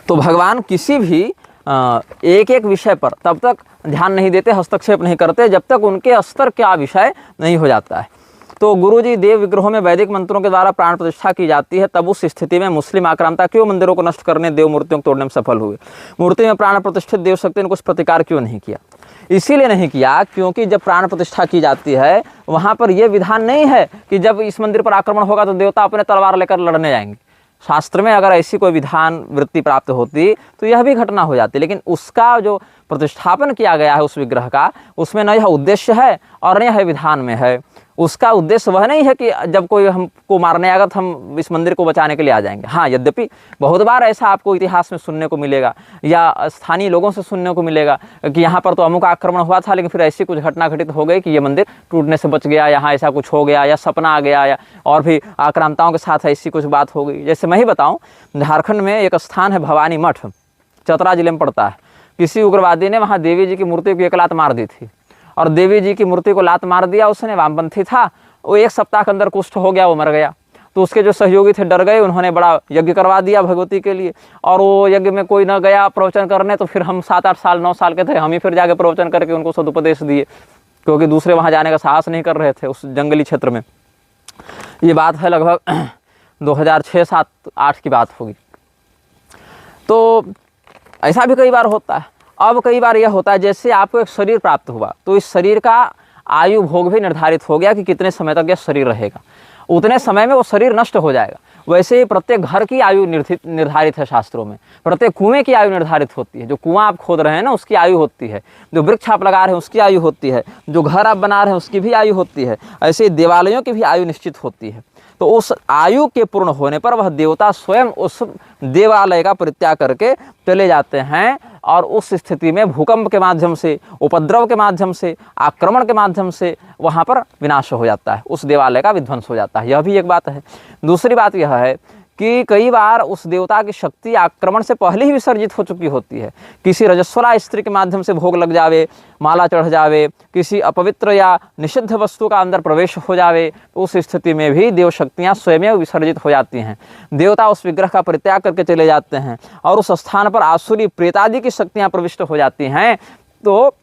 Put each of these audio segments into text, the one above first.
तो भगवान किसी भी एक एक विषय पर तब तक ध्यान नहीं देते, हस्तक्षेप नहीं करते जब तक उनके स्तर क्या विषय नहीं हो जाता है। तो गुरुजी देव विग्रहों में वैदिक मंत्रों के द्वारा प्राण प्रतिष्ठा की जाती है, तब उस स्थिति में मुस्लिम आक्रांता क्यों मंदिरों को नष्ट करने, देव मूर्तियों को तोड़ने में सफल हुए? मूर्ति में प्राण प्रतिष्ठित देव शक्ति ने कुछ प्रतिकार क्यों नहीं किया? इसीलिए नहीं किया क्योंकि जब प्राण प्रतिष्ठा की जाती है वहाँ पर यह विधान नहीं है कि जब इस मंदिर पर आक्रमण होगा तो देवता अपने तलवार लेकर लड़ने जाएंगे। शास्त्र में अगर ऐसी कोई विधान वृत्ति प्राप्त होती तो यह भी घटना हो जाती, लेकिन उसका जो प्रतिष्ठापन किया गया है उस विग्रह का, उसमें न यह उद्देश्य है और न यह विधान में है। उसका उद्देश्य वह नहीं है कि जब कोई हमको मारने आएगा तो हम इस मंदिर को बचाने के लिए आ जाएंगे। हाँ, यद्यपि बहुत बार ऐसा आपको इतिहास में सुनने को मिलेगा या स्थानीय लोगों से सुनने को मिलेगा कि यहाँ पर तो अमुक आक्रमण हुआ था, लेकिन फिर ऐसी कुछ घटना घटित हो गई कि ये मंदिर टूटने से बच गया, यहाँ ऐसा कुछ हो गया, या सपना आ गया, या और भी आक्रांताओं के साथ ऐसी कुछ बात हो गई। जैसे मैं ही बताऊँ, झारखंड में एक स्थान है भवानी मठ, चतरा जिले में पड़ता है। किसी उग्रवादी ने वहाँ देवी जी की मूर्ति को एक लात मार दी थी, और देवी जी की मूर्ति को लात मार दिया उसने, वामपंथी था वो। 1 सप्ताह के अंदर कुष्ठ हो गया, वो मर गया। तो उसके जो सहयोगी थे डर गए, उन्होंने बड़ा यज्ञ करवा दिया भगवती के लिए, और वो यज्ञ में कोई न गया प्रवचन करने। तो फिर हम 7-8 साल 9 साल के थे, हम ही फिर जाके प्रवचन करके उनको सदुपदेश दिए, क्योंकि दूसरे वहाँ जाने का साहस नहीं कर रहे थे उस जंगली क्षेत्र में। ये बात है लगभग 2006-7-8 की बात होगी। तो ऐसा भी कई बार होता है। अब कई बार यह होता है जैसे आपको एक शरीर प्राप्त हुआ तो इस शरीर का आयु भोग भी निर्धारित हो गया कि कितने समय तक यह शरीर रहेगा, उतने समय में वो शरीर नष्ट हो जाएगा। वैसे ही प्रत्येक घर की आयु निर्धारित है शास्त्रों में, प्रत्येक कुएं की आयु निर्धारित होती है। जो कुआं आप खोद रहे हैं ना उसकी आयु होती है, जो वृक्ष आप लगा रहे हैं उसकी आयु होती है, जो घर आप बना रहे हैं उसकी भी आयु होती है। ऐसे ही देवालयों की भी आयु निश्चित होती है। तो उस आयु के पूर्ण होने पर वह देवता स्वयं उस देवालय का परित्याग करके चले जाते हैं, और उस स्थिति में भूकंप के माध्यम से, उपद्रव के माध्यम से, आक्रमण के माध्यम से वहाँ पर विनाश हो जाता है, उस देवालय का विध्वंस हो जाता है। यह भी एक बात है। दूसरी बात यह है कि कई बार उस देवता की शक्ति आक्रमण से पहले ही विसर्जित हो चुकी होती है। किसी रजस्वला स्त्री के माध्यम से भोग लग जावे, माला चढ़ जावे, किसी अपवित्र या निषिद्ध वस्तु का अंदर प्रवेश हो जावे, तो उस स्थिति में भी देव शक्तियाँ स्वयं विसर्जित हो जाती हैं। देवता उस विग्रह का परित्याग करके चले जाते हैं और उस स्थान पर आसुरी प्रेतादि की शक्तियाँ प्रविष्ट हो जाती हैं। तो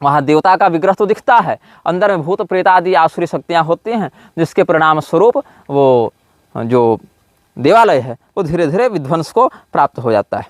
वहाँ देवता का विग्रह तो दिखता है, अंदर में भूत प्रेतादि आसुरी शक्तियाँ होती हैं, जिसके परिणाम स्वरूप वो जो देवालय है वो धीरे धीरे विध्वंस को प्राप्त हो जाता है।